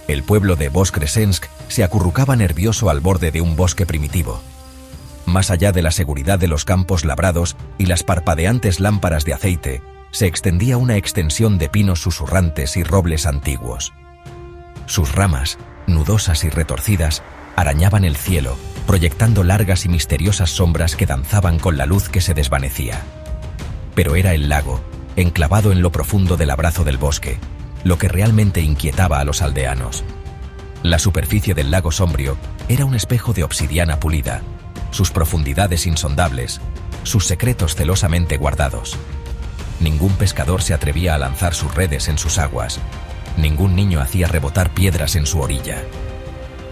El pueblo de Voskresensk se acurrucaba nervioso al borde de un bosque primitivo. Más allá de la seguridad de los campos labrados y las parpadeantes lámparas de aceite, se extendía una extensión de pinos susurrantes y robles antiguos. Sus ramas, nudosas y retorcidas, arañaban el cielo, proyectando largas y misteriosas sombras que danzaban con la luz que se desvanecía. Pero era el lago, enclavado en lo profundo del abrazo del bosque, lo que realmente inquietaba a los aldeanos. La superficie del lago sombrío era un espejo de obsidiana pulida, sus profundidades insondables, sus secretos celosamente guardados. Ningún pescador se atrevía a lanzar sus redes en sus aguas, ningún niño hacía rebotar piedras en su orilla.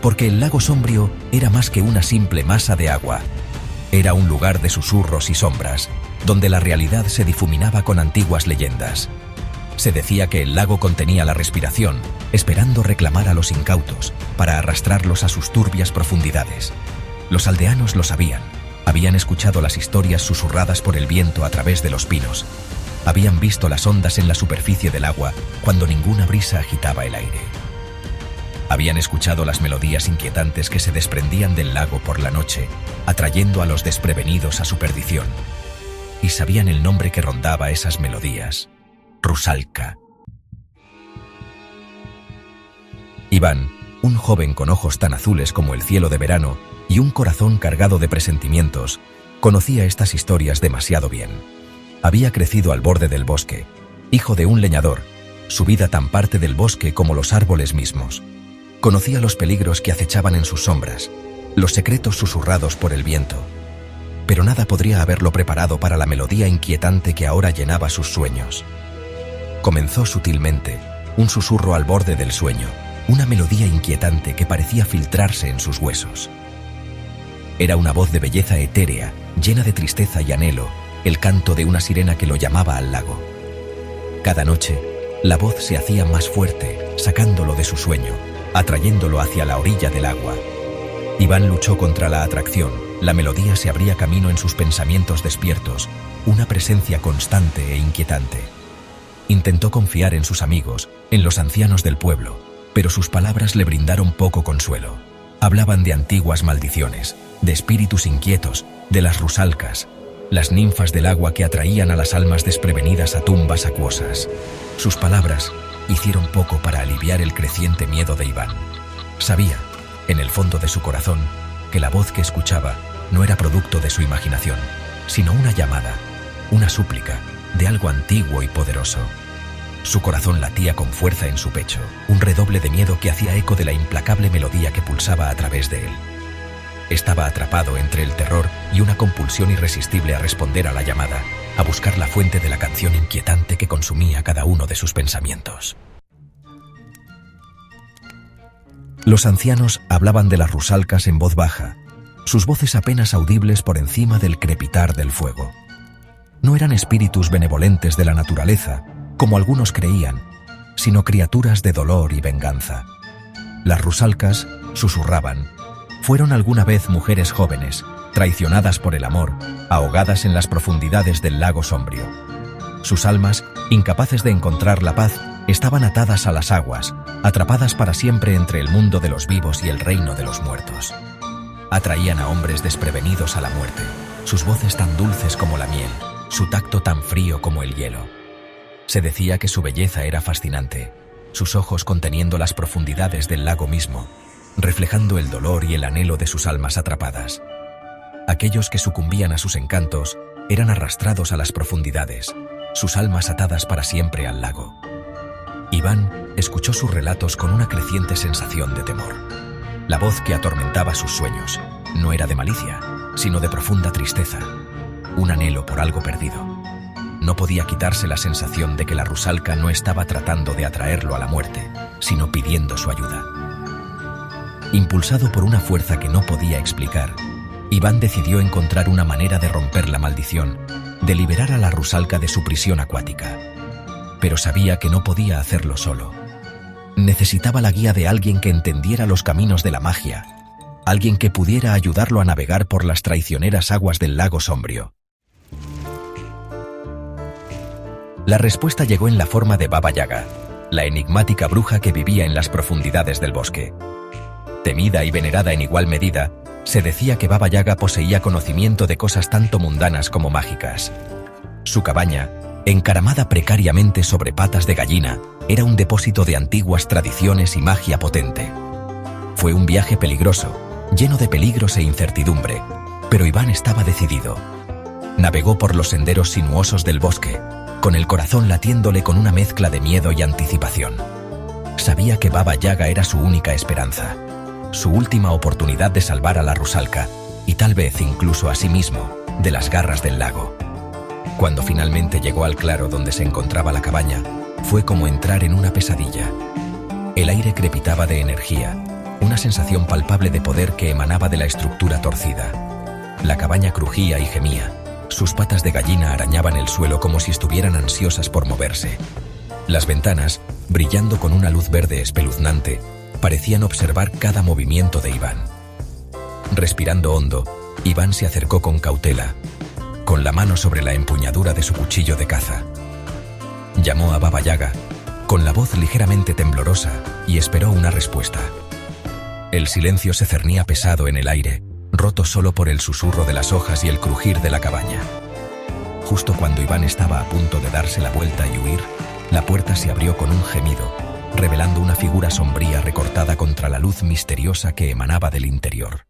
Porque el lago sombrío era más que una simple masa de agua. Era un lugar de susurros y sombras, donde la realidad se difuminaba con antiguas leyendas. Se decía que el lago contenía la respiración, esperando reclamar a los incautos, para arrastrarlos a sus turbias profundidades. Los aldeanos lo sabían, habían escuchado las historias susurradas por el viento a través de los pinos. Habían visto las ondas en la superficie del agua cuando ninguna brisa agitaba el aire. Habían escuchado las melodías inquietantes que se desprendían del lago por la noche, atrayendo a los desprevenidos a su perdición. Y sabían el nombre que rondaba esas melodías: Rusalka. Iván, un joven con ojos tan azules como el cielo de verano y un corazón cargado de presentimientos, conocía estas historias demasiado bien. Había crecido al borde del bosque, hijo de un leñador, su vida tan parte del bosque como los árboles mismos. Conocía los peligros que acechaban en sus sombras, los secretos susurrados por el viento. Pero nada podría haberlo preparado para la melodía inquietante que ahora llenaba sus sueños. Comenzó sutilmente, un susurro al borde del sueño, una melodía inquietante que parecía filtrarse en sus huesos. Era una voz de belleza etérea, llena de tristeza y anhelo, el canto de una sirena que lo llamaba al lago. Cada noche, la voz se hacía más fuerte, sacándolo de su sueño, atrayéndolo hacia la orilla del agua. Iván luchó contra la atracción, la melodía se abría camino en sus pensamientos despiertos, una presencia constante e inquietante. Intentó confiar en sus amigos, en los ancianos del pueblo, pero sus palabras le brindaron poco consuelo. Hablaban de antiguas maldiciones, de espíritus inquietos, de las rusalkas, las ninfas del agua que atraían a las almas desprevenidas a tumbas acuosas. Sus palabras hicieron poco para aliviar el creciente miedo de Iván. Sabía, en el fondo de su corazón, que la voz que escuchaba no era producto de su imaginación, sino una llamada, una súplica, de algo antiguo y poderoso. Su corazón latía con fuerza en su pecho, un redoble de miedo que hacía eco de la implacable melodía que pulsaba a través de él. Estaba atrapado entre el terror y una compulsión irresistible a responder a la llamada, a buscar la fuente de la canción inquietante que consumía cada uno de sus pensamientos. Los ancianos hablaban de las rusalkas en voz baja, sus voces apenas audibles por encima del crepitar del fuego. No eran espíritus benevolentes de la naturaleza, como algunos creían, sino criaturas de dolor y venganza. Las rusalkas, susurraban, fueron alguna vez mujeres jóvenes, traicionadas por el amor, ahogadas en las profundidades del lago sombrío. Sus almas, incapaces de encontrar la paz, estaban atadas a las aguas, atrapadas para siempre entre el mundo de los vivos y el reino de los muertos. Atraían a hombres desprevenidos a la muerte, sus voces tan dulces como la miel, su tacto tan frío como el hielo. Se decía que su belleza era fascinante, sus ojos conteniendo las profundidades del lago mismo, reflejando el dolor y el anhelo de sus almas atrapadas. Aquellos que sucumbían a sus encantos eran arrastrados a las profundidades, sus almas atadas para siempre al lago. Iván escuchó sus relatos con una creciente sensación de temor. La voz que atormentaba sus sueños no era de malicia, sino de profunda tristeza, un anhelo por algo perdido. No podía quitarse la sensación de que la rusalka no estaba tratando de atraerlo a la muerte, sino pidiendo su ayuda. Impulsado por una fuerza que no podía explicar, Iván decidió encontrar una manera de romper la maldición, de liberar a la rusalka de su prisión acuática. Pero sabía que no podía hacerlo solo. Necesitaba la guía de alguien que entendiera los caminos de la magia, alguien que pudiera ayudarlo a navegar por las traicioneras aguas del lago sombrío. La respuesta llegó en la forma de Baba Yaga, la enigmática bruja que vivía en las profundidades del bosque. Temida y venerada en igual medida, se decía que Baba Yaga poseía conocimiento de cosas tanto mundanas como mágicas. Su cabaña, encaramada precariamente sobre patas de gallina, era un depósito de antiguas tradiciones y magia potente. Fue un viaje peligroso, lleno de peligros e incertidumbre, pero Iván estaba decidido. Navegó por los senderos sinuosos del bosque, con el corazón latiéndole con una mezcla de miedo y anticipación. Sabía que Baba Yaga era su única esperanza, su última oportunidad de salvar a la rusalka y tal vez incluso a sí mismo de las garras del lago. Cuando finalmente llegó al claro donde se encontraba la cabaña, fue como entrar en una pesadilla. El aire crepitaba de energía, una sensación palpable de poder que emanaba de la estructura torcida. La cabaña crujía y gemía, sus patas de gallina arañaban el suelo como si estuvieran ansiosas por moverse. Las ventanas, brillando con una luz verde espeluznante, parecían observar cada movimiento de Iván. Respirando hondo, Iván se acercó con cautela, con la mano sobre la empuñadura de su cuchillo de caza. Llamó a Baba Yaga, con la voz ligeramente temblorosa, y esperó una respuesta. El silencio se cernía pesado en el aire, roto solo por el susurro de las hojas y el crujir de la cabaña. Justo cuando Iván estaba a punto de darse la vuelta y huir, la puerta se abrió con un gemido, revelando una figura sombría recortada contra la luz misteriosa que emanaba del interior.